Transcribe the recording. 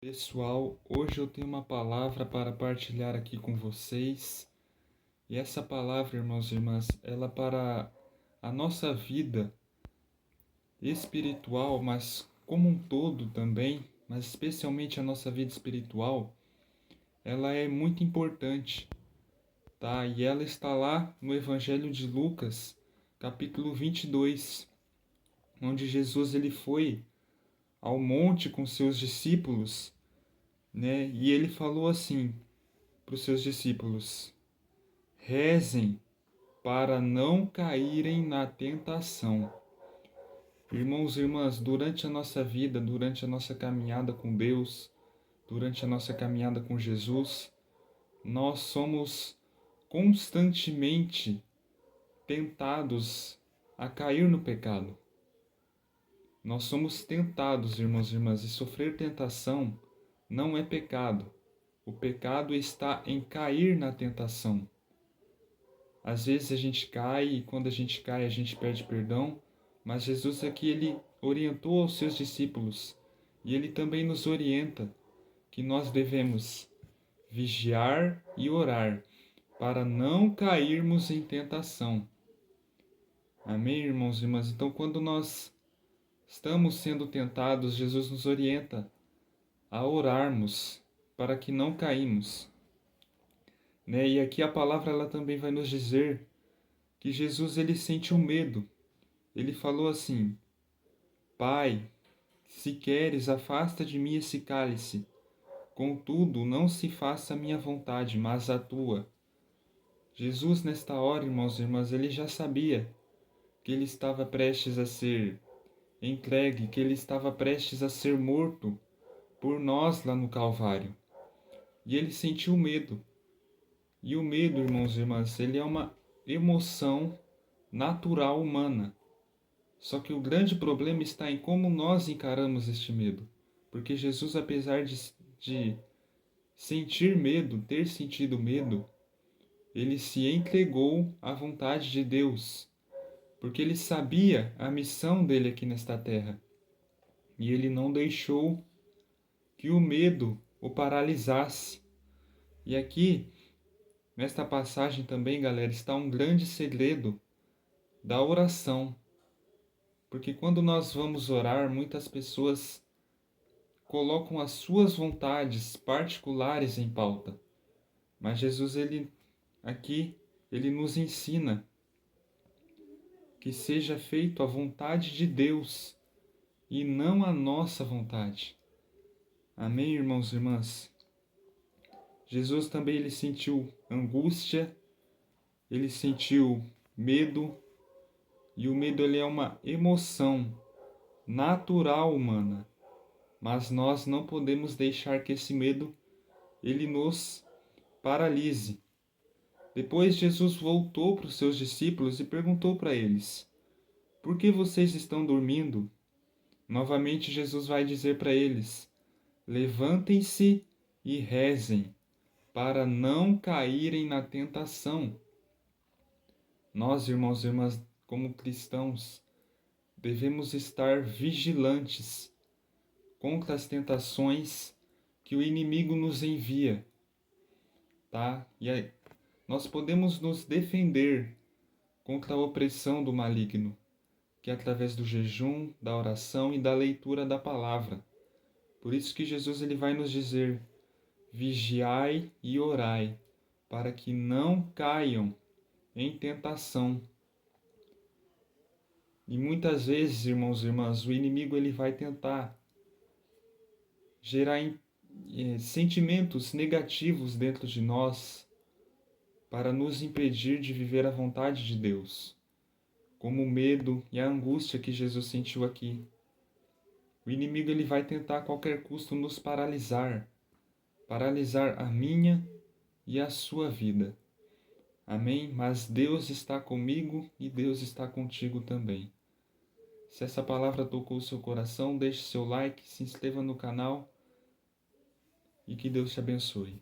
Pessoal, hoje eu tenho uma palavra para partilhar aqui com vocês. E essa palavra, irmãos e irmãs, ela para a nossa vida espiritual, mas como um todo também, mas especialmente a nossa vida espiritual, ela é muito importante, tá? E ela está lá no Evangelho de Lucas, capítulo 22, onde Jesus ele foi ao monte com seus discípulos, né? E ele falou assim para os seus discípulos: rezem para não caírem na tentação. Irmãos e irmãs, durante a nossa vida, durante a nossa caminhada com Deus, durante a nossa caminhada com Jesus, nós somos constantemente tentados a cair no pecado. Nós somos tentados, irmãos e irmãs, e sofrer tentação não é pecado. O pecado está em cair na tentação. Às vezes a gente cai e quando a gente cai a gente pede perdão, mas Jesus aqui ele orientou aos seus discípulos e ele também nos orienta que nós devemos vigiar e orar para não cairmos em tentação. Amém, irmãos e irmãs? Então, quando nós estamos sendo tentados, Jesus nos orienta a orarmos para que não caímos. Né? E aqui a palavra ela também vai nos dizer que Jesus ele sentiu medo. Ele falou assim: Pai, se queres, afasta de mim esse cálice. Contudo, não se faça a minha vontade, mas a tua. Jesus, nesta hora, irmãos e irmãs, ele já sabia que ele estava prestes a ser entregue, que ele estava prestes a ser morto por nós lá no Calvário. E ele sentiu medo. E o medo, irmãos e irmãs, ele é uma emoção natural humana. Só que o grande problema está em como nós encaramos este medo. Porque Jesus, apesar de sentir medo, ter sentido medo, ele se entregou à vontade de Deus. Porque ele sabia a missão dele aqui nesta terra. E ele não deixou que o medo o paralisasse. E aqui, nesta passagem também, galera, está um grande segredo da oração. Porque quando nós vamos orar, muitas pessoas colocam as suas vontades particulares em pauta. Mas Jesus, ele nos ensina que seja feito a vontade de Deus e não a nossa vontade. Amém, irmãos e irmãs? Jesus também ele sentiu angústia, ele sentiu medo, e o medo ele é uma emoção natural humana. Mas nós não podemos deixar que esse medo ele nos paralise. Depois Jesus voltou para os seus discípulos e perguntou para eles: Por que vocês estão dormindo? Novamente Jesus vai dizer para eles: Levantem-se e rezem, para não caírem na tentação. Nós, irmãos e irmãs, como cristãos, devemos estar vigilantes contra as tentações que o inimigo nos envia, tá? E aí, nós podemos nos defender contra a opressão do maligno, que é através do jejum, da oração e da leitura da palavra. Por isso que Jesus ele vai nos dizer: vigiai e orai, para que não caiam em tentação. E muitas vezes, irmãos e irmãs, o inimigo ele vai tentar gerar sentimentos negativos dentro de nós para nos impedir de viver a vontade de Deus, como o medo e a angústia que Jesus sentiu aqui. O inimigo ele vai tentar a qualquer custo nos paralisar a minha e a sua vida. Amém? Mas Deus está comigo e Deus está contigo também. Se essa palavra tocou o seu coração, deixe seu like, se inscreva no canal e que Deus te abençoe.